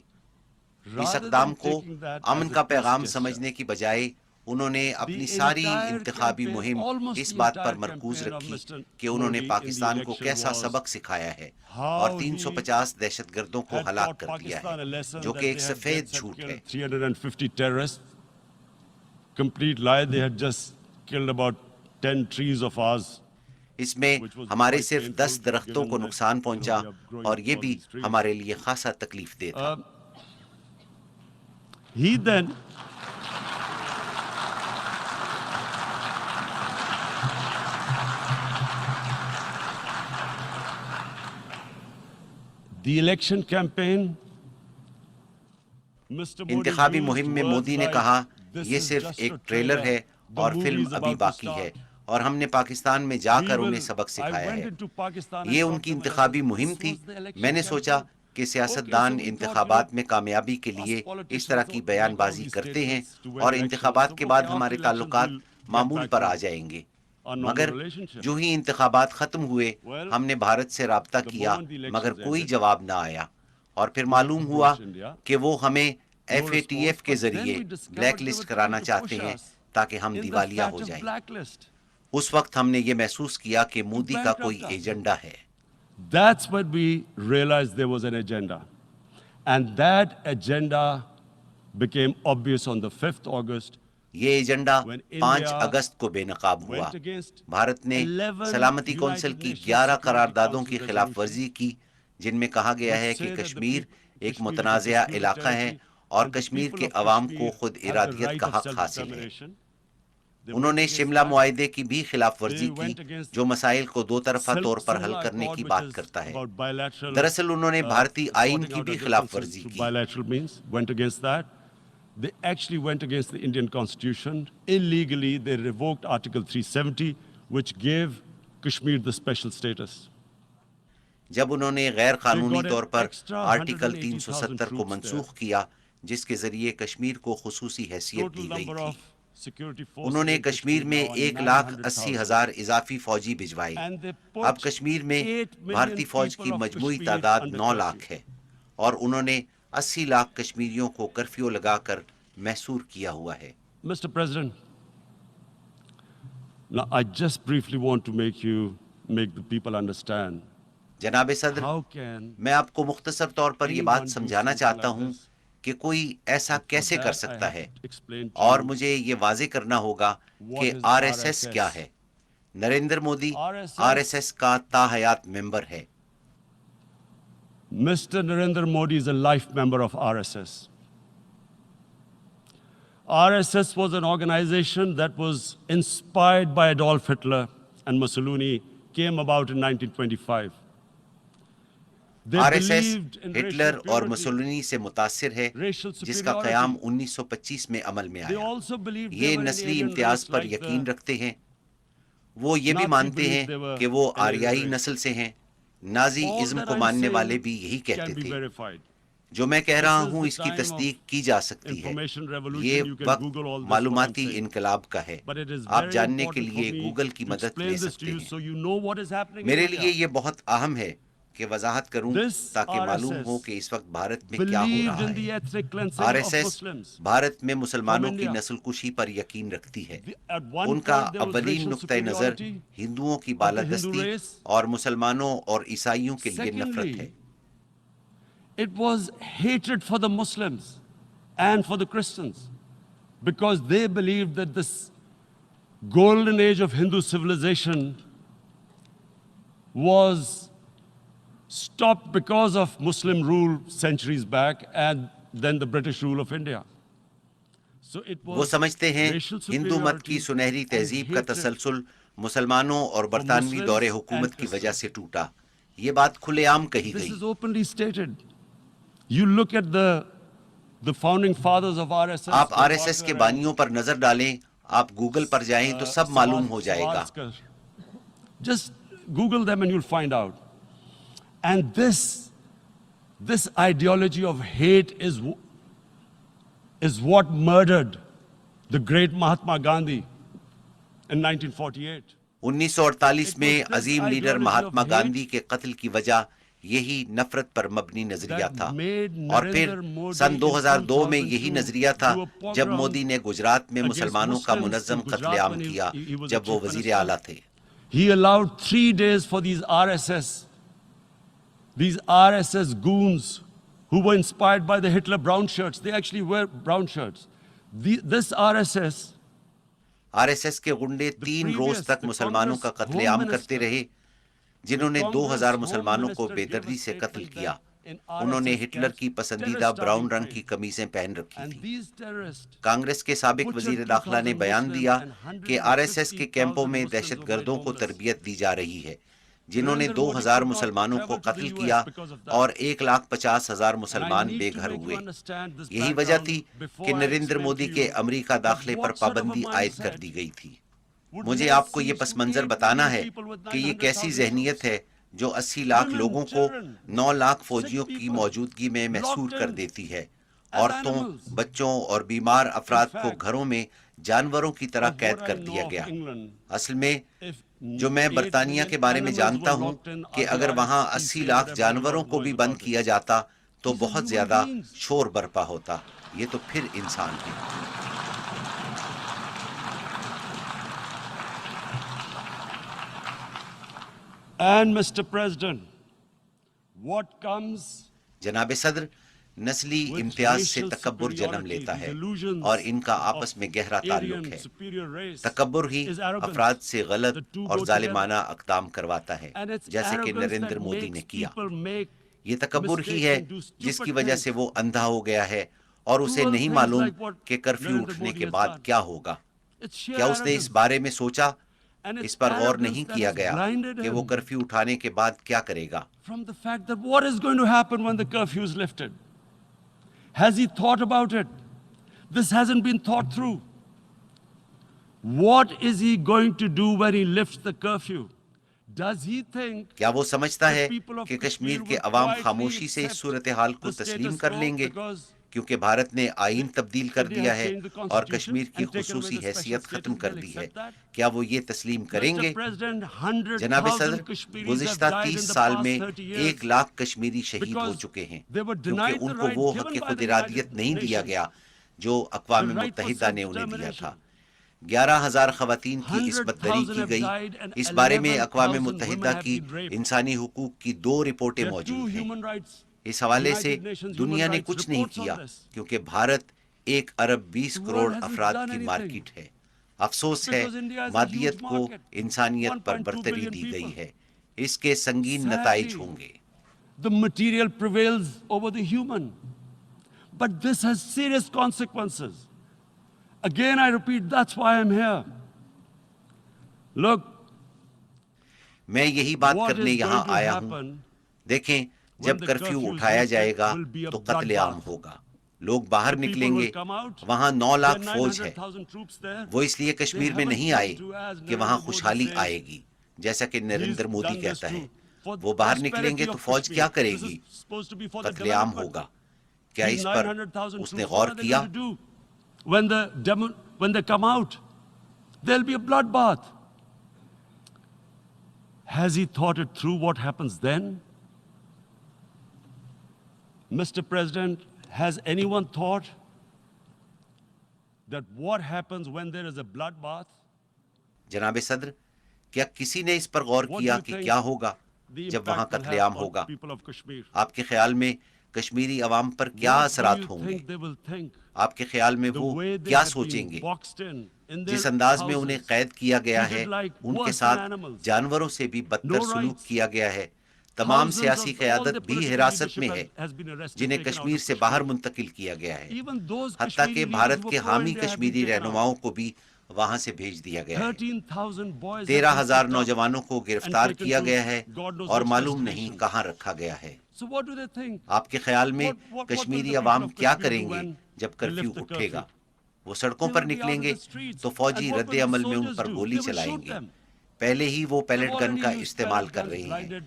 Speaker 3: اس اقدام کو امن کا پیغام سمجھنے کی بجائے انہوں نے اپنی ساری انتخابی مہم اس بات پر مرکوز رکھی کہ انہوں نے پاکستان کو کیسا سبق سکھایا ہے اور 350 دہشت گردوں کو ہلاک کر دیا ہے، جو کہ ایک سفید جھوٹ ہے۔
Speaker 2: 350 terrorists. Complete lie. They had just killed about 10 trees of ours.
Speaker 3: اس میں ہمارے صرف 10 درختوں کو نقصان پہنچا اور یہ بھی ہمارے لیے خاصا تکلیف دہ تھا۔
Speaker 2: He then the election campaign,
Speaker 3: انتخابی مہم میں مودی نے کہا یہ صرف ایک ٹریلر ہے اور فلم ابھی باقی ہے اور ہم نے پاکستان میں جا کر انہیں سبق سکھایا ہے۔ یہ ان کی انتخابی مہم تھی۔ میں نے سوچا کہ سیاستدان انتخابات میں کامیابی کے لیے اس طرح کی بیان بازی کرتے ہیں اور انتخابات کے بعد ہمارے تعلقات معمول پر آ جائیں گے. مگر جو ہی انتخابات ختم ہوئے ہم نے بھارت سے رابطہ کیا مگر کوئی جواب نہ آیا، اور پھر معلوم ہوا کہ وہ ہمیں FATF کے ذریعے بلیک لسٹ کرانا چاہتے ہیں تاکہ ہم دیوالیہ ہو جائیں. اس وقت ہم نے یہ محسوس کیا کہ مودی کا کوئی ایجنڈا ہے.
Speaker 2: That's when we realized there was an agenda. And that agenda became obvious on the 5th August.
Speaker 3: یہ ایجنڈا 5 اگست کو بے نقاب ہوا. بھارت نے سلامتی کونسل کی 11 قراردادوں کی خلاف ورزی کی، جن میں کہا گیا ہے کہ کشمیر ایک متنازعہ علاقہ ہے اور کشمیر کے عوام کو خود ارادیت کا حق حاصل ہے. انہوں نے شملہ معاہدے کی بھی خلاف ورزی کی جو مسائل کو دو طرفہ طور پر حل کرنے کی بات کرتا ہے. دراصل انہوں نے بھارتی آئین کی بھی خلاف ورزی کی.
Speaker 2: They actually went against the Indian Constitution. Illegally, they revoked Article 370, which gave Kashmir the special status.
Speaker 3: جب انہوں نے غیر قانونی طور پر آرٹیکل 370 کو منسوخ کیا جس کے ذریعے کشمیر کو خصوصی حیثیت دی گئی تھی، انہوں نے کشمیر میں 1,80,000 اضافی فوجی بھجوائے. اب کشمیر میں بھارتی فوج کی مجموعی تعداد 9 لاکھ ہے اور انہوں نے 80 لاکھ کشمیریوں کو کرفیو لگا کر محصور کیا ہوا ہے.
Speaker 2: Mr. President, now I just briefly want to make the people understand.
Speaker 3: جناب صدر، میں آپ کو مختصر طور پر یہ بات سمجھانا چاہتا ہوں کہ کوئی ایسا کیسے کر سکتا ہے، اور مجھے یہ واضح کرنا ہوگا کہ RSS کیا ہے. نریندر مودی RSS کا تاحیات ممبر ہے.
Speaker 2: Mr. Narendra Modi is a life member of RSS. RSS was an organization that was inspired by Adolf Hitler and Mussolini, came about in 1925.
Speaker 3: RSS Hitler اور مسولینی سے متاثر ہے جس کا قیام 1925 میں عمل میں آیا. یہ نسلی امتیاز پر یقین رکھتے ہیں. وہ یہ بھی مانتے ہیں کہ وہ آریائی نسل سے ہیں. نازی ازم کو ماننے والے بھی یہی کہتے تھے. جو میں کہہ رہا ہوں اس کی تصدیق کی جا سکتی ہے. یہ وقت معلوماتی انقلاب کا ہے. آپ جاننے کے لیے گوگل کی مدد لے سکتے ہیں. میرے لیے یہ بہت اہم ہے کہ وضاحت کروں تاکہ معلوم ہو کہ اس وقت بھارت میں کیا ہو رہا ہے. RSS بھارت میں مسلمانوں کی نسل کشی پر یقین رکھتی ہے. ان کا اولین نقطہ نظر ہندوؤں کی بالادستی اور مسلمانوں اور عیسائیوں کے لیے نفرت ہے.
Speaker 2: It was hatred for the Muslims and for the Christians because they believed that this golden age of Hindu civilization was stopped because of Muslim rule centuries back and then the British rule of India. So it was
Speaker 3: وہ سمجھتے ہیں ہندو مت کی سنہری تہذیب کا تسلسل مسلمانوں اور برطانوی دور حکومت کی وجہ سے ٹوٹا. یہ بات کھلے عام کہی گئی.
Speaker 2: This is openly stated. You look at the founding fathers of RSS.
Speaker 3: آپ RSS کے بانیوں پر نظر ڈالیں، آپ گوگل پر جائیں تو سب معلوم ہو جائے گا.
Speaker 2: Just Google them and you'll find out. And this ideology of hate is what murdered the great Mahatma Gandhi in 1948.
Speaker 3: 1948 میں عظیم لیڈر مہاتما گاندھی کے قتل کی وجہ یہی نفرت پر مبنی نظریہ تھا، اور پھر سن 2002 میں یہی نظریہ تھا جب مودی نے گجرات میں مسلمانوں کا منظم قتل عام کیا جب وہ وزیر اعلیٰ تھے.
Speaker 2: He allowed 3 days for these RSS goons who were inspired by the Hitler brown shirts. They actually wear brown shirts. This
Speaker 3: RSS کے غنڈے 3 روز تک مسلمانوں کا قتل عام کرتے رہے جنہوں نے 2000 مسلمانوں کو بے دردی سے قتل کیا. انہوں نے ہٹلر کی پسندیدہ براؤن رنگ کی قمیصیں پہن رکھی تھیں. کانگریس کے سابق وزیر داخلہ نے بیان دیا کہ RSS کے کیمپوں میں دہشت گردوں کو تربیت دی جا رہی ہے جنہوں نے 2000 مسلمانوں کو قتل کیا اور 1,50,000 مسلمان بے گھر ہوئے. یہی وجہ تھی کہ نریندر مودی کے امریکہ داخلے پر پابندی عائد کر دی گئی تھی. مجھے آپ کو یہ پس منظر بتانا ہے کہ یہ کیسی ذہنیت ہے جو 80 لاکھ لوگوں کو 9 لاکھ فوجیوں کی موجودگی میں محصور کر دیتی ہے. عورتوں، بچوں اور بیمار افراد کو گھروں میں جانوروں کی طرح قید کر دیا گیا. اصل میں جو میں برطانیہ کے بارے میں جانتا ہوں کہ اگر وہاں 80 لاکھ جانوروں کو بھی بند کیا جاتا تو بہت زیادہ شور برپا ہوتا. یہ تو پھر انسان ہے.
Speaker 2: And Mr. President, what comes
Speaker 3: جناب صدر، نسلی امتیاز سے تکبر جنم لیتا ہے اور ان کا آپس میں گہرا تعلق ہے. تکبر ہی افراد سے غلط اور ظالمانہ اقدام کرواتا ہے، جیسے کہ نریندر مودی نے کیا. یہ تکبر ہی ہے جس کی وجہ سے وہ اندھا ہو گیا ہے اور اسے نہیں معلوم کہ کرفیو اٹھنے کے بعد کیا ہوگا. کیا اس نے اس بارے میں سوچا؟ اس پر غور نہیں کیا گیا کہ وہ کرفیو اٹھانے کے بعد کیا کرے گا.
Speaker 2: from the fact that what is going to happen when the curfew is lifted? Has he thought about it? This hasn't been thought through. What is he going to do when he lifts the curfew? Does he think
Speaker 3: کیا وہ سمجھتا ہے کہ کشمیر کے عوام خاموشی سے اس صورتحال کو تسلیم کر لیں گے؟ کیونکہ بھارت نے آئین تبدیل کر دیا ہے اور کشمیر کی خصوصی حیثیت ختم کر دی ہے. کیا وہ یہ تسلیم کریں گے؟ جناب صدر، گزشتہ 30 سال میں 1 لاکھ کشمیری شہید ہو چکے ہیں کیونکہ ان کو وہ حق خود ارادیت نہیں دیا گیا جو اقوام متحدہ نے انہیں دیا تھا. 11,000 خواتین کی عصمت دری کی گئی. اس بارے میں اقوام متحدہ کی انسانی حقوق کی 2 رپورٹیں موجود ہیں. اس حوالے سے دنیا نے کچھ نہیں کیا کیونکہ بھارت 1 ارب 20 کروڑ افراد کی مارکیٹ ہے. افسوس ہے مادیت کو انسانیت پر برتری دی گئی ہے. اس کے سنگین نتائج ہوں گے.
Speaker 2: The material prevails over the human. But this has serious consequences. Again, I repeat, that's why I'm here. Look,
Speaker 3: میں یہی بات کرنے یہاں آیا ہوں. دیکھیں، جب کرفیو اٹھایا جائے گا تو قتل عام ہوگا. لوگ باہر نکلیں گے. وہاں 9 لاکھ فوج ہے. وہ اس لیے کشمیر میں نہیں آئے کہ وہاں خوشحالی آئے گی جیسا کہ نریندر مودی کہتا ہے. وہ باہر نکلیں گے تو فوج کیا کرے گی؟ قتل عام ہوگا. کیا اس پر اس نے غور کیا؟
Speaker 2: When they come out, there'll be a bloodbath. Has he thought it through what happens then? Mr. President, has anyone thought that what happens when there is a bloodbath?
Speaker 3: جناب صدر، کیا کسی نے اس پر غور کیا کہ کیا ہوگا جب وہاں قتل عام ہوگا؟ آپ کے خیال میں کشمیری عوام پر کیا اثرات ہوں گے؟ آپ کے خیال میں وہ کیا سوچیں گے؟ جس انداز میں انہیں قید کیا گیا ہے ان کے ساتھ جانوروں سے بھی بدتر سلوک کیا گیا ہے. تمام سیاسی قیادت بھی حراست میں ہے جنہیں کشمیر سے باہر منتقل کیا گیا ہے. حتیٰ کہ بھارت کے حامی کشمیری رہنماؤں کو بھی وہاں سے بھیج دیا گیا ہے. 13,000 نوجوانوں کو گرفتار کیا گیا ہے اور معلوم نہیں کہاں رکھا گیا ہے. آپ کے خیال میں کشمیری عوام کیا کریں گے جب کرفیو اٹھے گا؟ وہ سڑکوں پر نکلیں گے تو فوجی رد عمل میں ان پر گولی چلائیں گے. پہلے ہی وہ پیلٹ گن کا استعمال کر رہے ہیں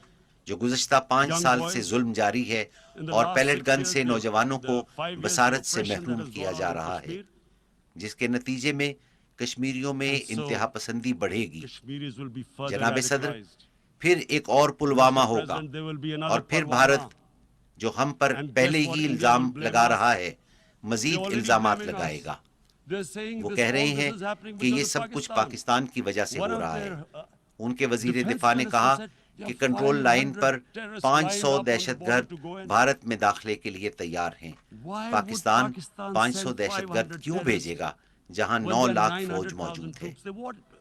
Speaker 3: جو گزشتہ 5 سال سے ظلم جاری ہے اور پیلٹ گن سے نوجوانوں کو بصارت سے محروم کیا جا رہا ہے جس کے نتیجے میں کشمیریوں میں انتہا پسندی بڑھے گی. جناب صدر، پھر ایک اور پلوامہ ہوگا اور پھر بھارت جو ہم پر پہلے ہی الزام لگا رہا ہے مزید الزامات لگائے گا. وہ کہہ رہے ہیں کہ یہ سب کچھ پاکستان کی وجہ سے ہو رہا ہے. ان کے وزیر دفاع نے کہا کہ کنٹرول لائن پر 500 دہشت گرد بھارت میں داخلے کے لیے تیار ہیں. پاکستان 500 دہشت گرد کیوں بھیجے گا جہاں 9 لاکھ فوج موجود ہے؟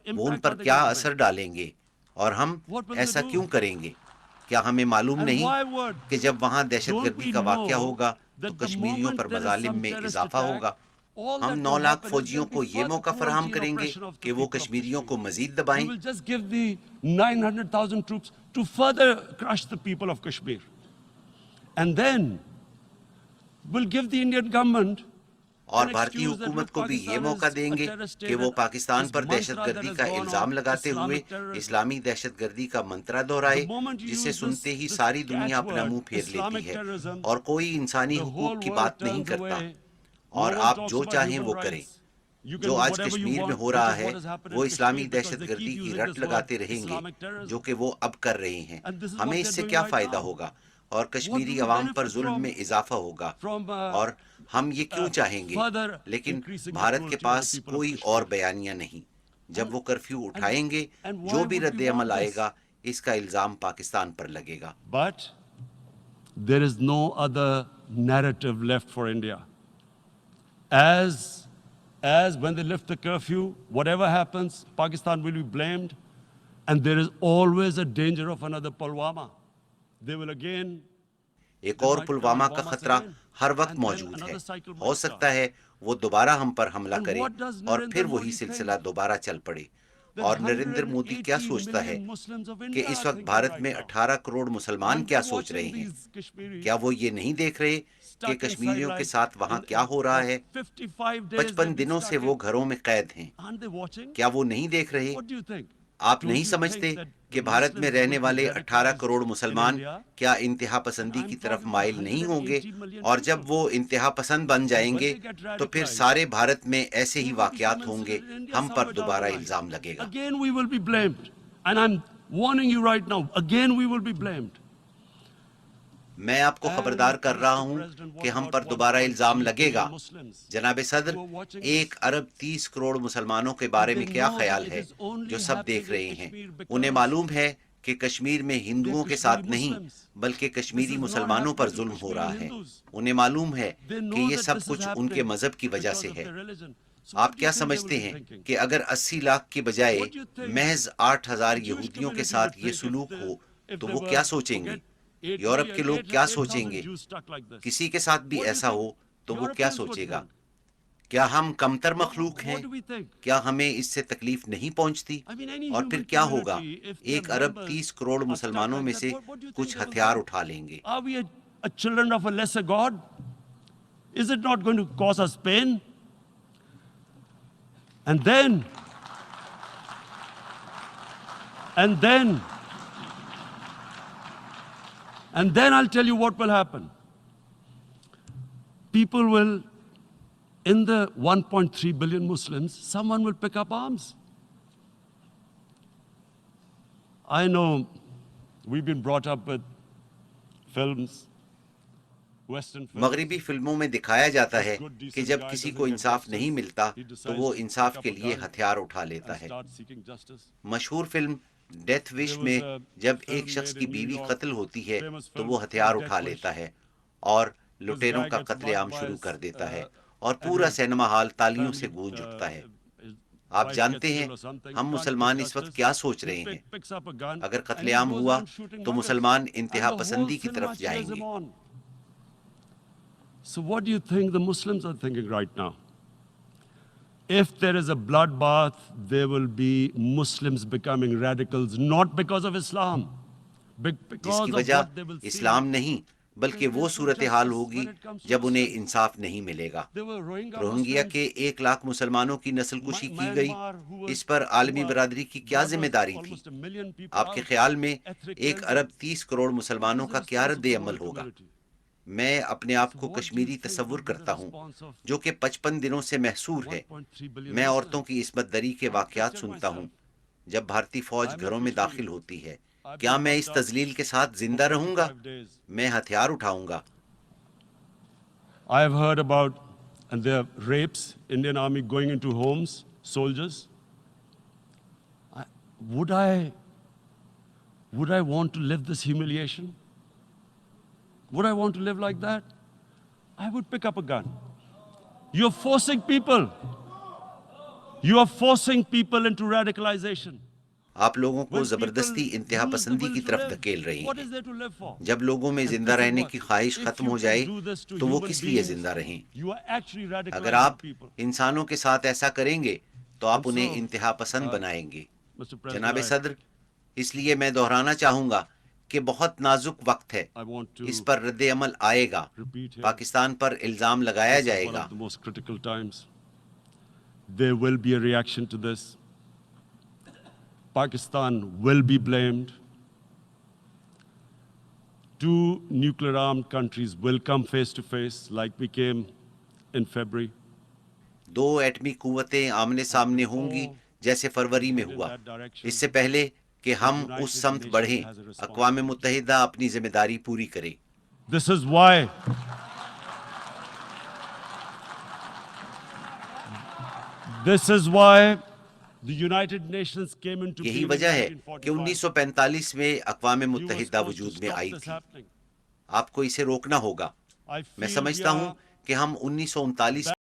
Speaker 3: وہ ان پر کیا اثر ڈالیں گے اور ہم ایسا کیوں کریں گے؟ کیا ہمیں معلوم نہیں کہ جب وہاں دہشت گردی کا واقعہ ہوگا تو کشمیریوں پر مظالم میں اضافہ ہوگا؟ ہم 9 لاکھ فوجیوں کو یہ موقع فراہم کریں گے کہ وہ کشمیریوں کو مزید دبائیں.
Speaker 2: To further crush the people of Kashmir. And then we'll give the Indian government
Speaker 3: اور بھارتی حکومت کو بھی یہ موقع دیں گے کہ وہ پاکستان پر دہشت گردی کا الزام لگاتے ہوئے اسلامی دہشت گردی کا منترا دہرائے، جسے سنتے ہی ساری دنیا اپنا منہ پھیر لیتی ہے اور کوئی انسانی حقوق کی بات نہیں کرتا، اور آپ جو چاہیں وہ کریں۔ جو آج کشمیر میں ہو رہا ہے وہ اسلامی دہشت گردی کی رٹ لگاتے رہیں گے، جو کہ وہ اب کر رہے ہیں۔ ہمیں اس سے کیا فائدہ ہوگا اور کشمیری عوام پر ظلم میں اضافہ ہوگا، اور ہم یہ کیوں چاہیں گے؟ لیکن بھارت کے پاس کوئی اور بیانیہ نہیں۔ جب وہ کرفیو اٹھائیں گے، جو بھی رد عمل آئے گا اس کا الزام پاکستان پر لگے گا۔
Speaker 2: But there is no other narrative left for India. As when they lift the curfew, whatever happens, Pakistan will be blamed, and there is always a danger of another Pulwama. They will again.
Speaker 3: ایک اور پلوامہ کا خطرہ ہر وقت موجود ہے، ہو سکتا ہے وہ دوبارہ ہم پر حملہ کرے اور پھر وہی سلسلہ دوبارہ چل پڑے۔ اور نریندر مودی کیا سوچتا ہے کہ اس وقت بھارت میں 18 کروڑ مسلمان کیا سوچ رہے ہیں؟ کیا وہ یہ نہیں دیکھ رہے کہ کشمیریوں کے ساتھ وہاں کیا ہو رہا ہے؟ 55 دنوں سے وہ گھروں میں قید ہیں، کیا وہ نہیں دیکھ رہے؟ آپ نہیں سمجھتے کہ بھارت میں رہنے والے 18 کروڑ مسلمان کیا انتہا پسندی کی طرف مائل نہیں ہوں گے؟ اور جب وہ انتہا پسند بن جائیں گے تو پھر سارے بھارت میں ایسے ہی واقعات ہوں گے، ہم پر دوبارہ الزام لگے گا۔
Speaker 2: Again we will be blamed. And I'm warning you right now, again we will be blamed.
Speaker 3: میں آپ کو خبردار کر رہا ہوں کہ ہم پر دوبارہ الزام لگے گا۔ جناب صدر 1 ارب 30 کروڑ مسلمانوں کے بارے میں کیا خیال ہے جو سب دیکھ رہے ہیں؟ انہیں معلوم ہے کہ کشمیر میں ہندوؤں کے ساتھ نہیں بلکہ کشمیری مسلمانوں پر ظلم ہو رہا ہے۔ انہیں معلوم ہے کہ یہ سب کچھ ان کے مذہب کی وجہ سے ہے۔ آپ کیا سمجھتے ہیں کہ اگر 80 لاکھ کی بجائے محض 8,000 یہودیوں کے ساتھ یہ سلوک ہو تو وہ کیا سوچیں گے؟ یورپ کے لوگ کیا سوچیں گے؟ کسی کے ساتھ بھی ایسا ہو تو وہ کیا سوچے گا؟ کیا ہم کمتر مخلوق ہیں؟ کیا ہمیں اس سے تکلیف نہیں پہنچتی؟ اور پھر کیا ہوگا؟ 1 ارب 30 کروڑ مسلمانوں میں سے کچھ ہتھیار اٹھا لیں گے۔
Speaker 2: Are we a children of a lesser God? Is it not going to cause us pain? And then I'll tell you what will happen. People will, in the 1.3 billion Muslims, someone will pick up arms. I know we've been brought up with films, Western films.
Speaker 3: مغربی فلموں میں دکھایا جاتا ہے کہ جب کسی کو انصاف نہیں ملتا تو وہ انصاف کے لیے ہتھیار اٹھا لیتا ہے۔ مشہور فلم ڈیتھ وش میں جب ایک شخص کی بیوی قتل ہوتی ہے تو وہ ہتھیار اٹھا لیتا ہے اور لٹیروں کا قتل عام شروع کر دیتا ہے، اور پورا سینما ہال تالیوں سے گونج اٹھتا ہے۔ آپ جانتے ہیں ہم مسلمان اس وقت کیا سوچ رہے ہیں؟ اگر قتل عام ہوا تو مسلمان انتہا پسندی کی طرف جائیں گے۔
Speaker 2: So what do you think the Muslims are thinking right now? If there is a bloodbath, there will be Muslims becoming radicals, not because of Islam,
Speaker 3: جس
Speaker 2: because
Speaker 3: کی
Speaker 2: of
Speaker 3: وجہ
Speaker 2: what they will see.
Speaker 3: اسلام نہیں بلکہ وہ صورتحال ہوگی جب انہیں انصاف نہیں ملے گا۔ روہنگیا کے 1 لاکھ مسلمانوں کی نسل کشی کی گئی، اس پر عالمی برادری کی کیا ذمہ داری تھی؟ آپ کے خیال میں 1 ارب 30 کروڑ مسلمانوں کا کیا رد عمل ہوگا؟ میں اپنے آپ کو کشمیری تصور کرتا ہوں جو کہ 55 دنوں سے محصور ہے۔ میں عورتوں کی عصمت دری کے واقعات سنتا ہوں جب بھارتی فوج گھروں میں داخل ہوتی ہے۔ کیا میں اس تذلیل کے ساتھ زندہ رہوں گا؟ میں ہتھیار اٹھاؤں گا۔
Speaker 2: I have heard about and there are rapes, Indian Army going into homes, soldiers. Would I want to live this humiliation? Would I want to live like that? I would pick up a gun. You're forcing people. You are forcing people into radicalization.
Speaker 3: آپ لوگوں کو زبردستی انتہا پسندی کی طرف دھکیل رہی ہیں۔ جب لوگوں میں زندہ رہنے کی خواہش ختم ہو جائے تو وہ کس لیے زندہ رہیں؟ اگر آپ انسانوں کے ساتھ ایسا کریں گے تو آپ انہیں انتہا پسند بنائیں گے۔ جناب صدر، اس لیے میں دہرانا چاہوں گا کہ بہت نازک وقت ہے.
Speaker 2: I want to
Speaker 3: اس پر رد عمل آئے گا.
Speaker 2: repeat here.
Speaker 3: پاکستان پر الزام لگایا
Speaker 2: This is
Speaker 3: جائے
Speaker 2: one
Speaker 3: God.
Speaker 2: of the most critical times. There will be a reaction to this. Pakistan will be blamed. Two nuclear-armed countries will come face to face like we came in February.
Speaker 3: 2 ایٹمی قوتیں آمنے سامنے ہوں گی جیسے فروری میں ہوا. اس سے پہلے کہ ہم اس سمت بڑھیں، اقوام متحدہ اپنی ذمہ داری پوری کرے.
Speaker 2: This is why the United Nations came into
Speaker 3: یہی
Speaker 2: being in
Speaker 3: وجہ ہے کہ
Speaker 2: 1945.
Speaker 3: 1945 میں اقوام
Speaker 2: We were
Speaker 3: متحدہ
Speaker 2: supposed to
Speaker 3: وجود میں
Speaker 2: stop
Speaker 3: آئی
Speaker 2: this
Speaker 3: تھی.
Speaker 2: happening.
Speaker 3: آپ کو اسے روکنا ہوگا.
Speaker 2: I
Speaker 3: میں
Speaker 2: feel
Speaker 3: سمجھتا
Speaker 2: we
Speaker 3: ہوں
Speaker 2: are
Speaker 3: کہ ہم 1939